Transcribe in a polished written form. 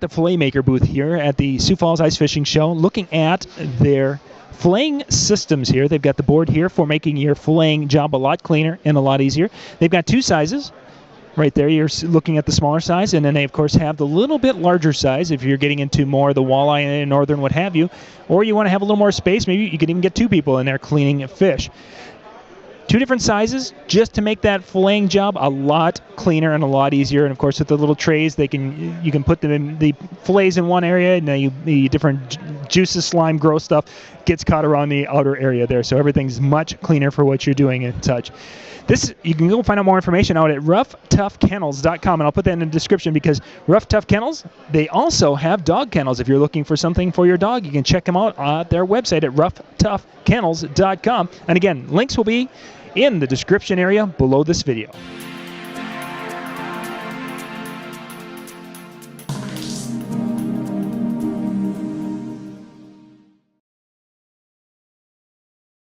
at the Filletmaker booth here at the Sioux Falls Ice Fishing Show, looking at their filleting systems here. They've got the board here for making your filleting job a lot cleaner and a lot easier. They've got two sizes. Right there, you're looking at the smaller size, and then they, of course, have the little bit larger size if you're getting into more of the walleye and northern, what have you. Or you want to have a little more space, maybe you can even get two people in there cleaning fish. Two different sizes just to make that filleting job a lot cleaner and a lot easier. And of course, with the little trays, you can put them in the fillets in one area, and then the different juices, slime, gross stuff gets caught around the outer area there. So everything's much cleaner for what you're doing and such. You can go find out more information out at roughtoughkennels.com, and I'll put that in the description, because Rough Tough Kennels, they also have dog kennels. If you're looking for something for your dog, you can check them out at their website at roughtoughkennels.com. And again, links will be in the description area below this video.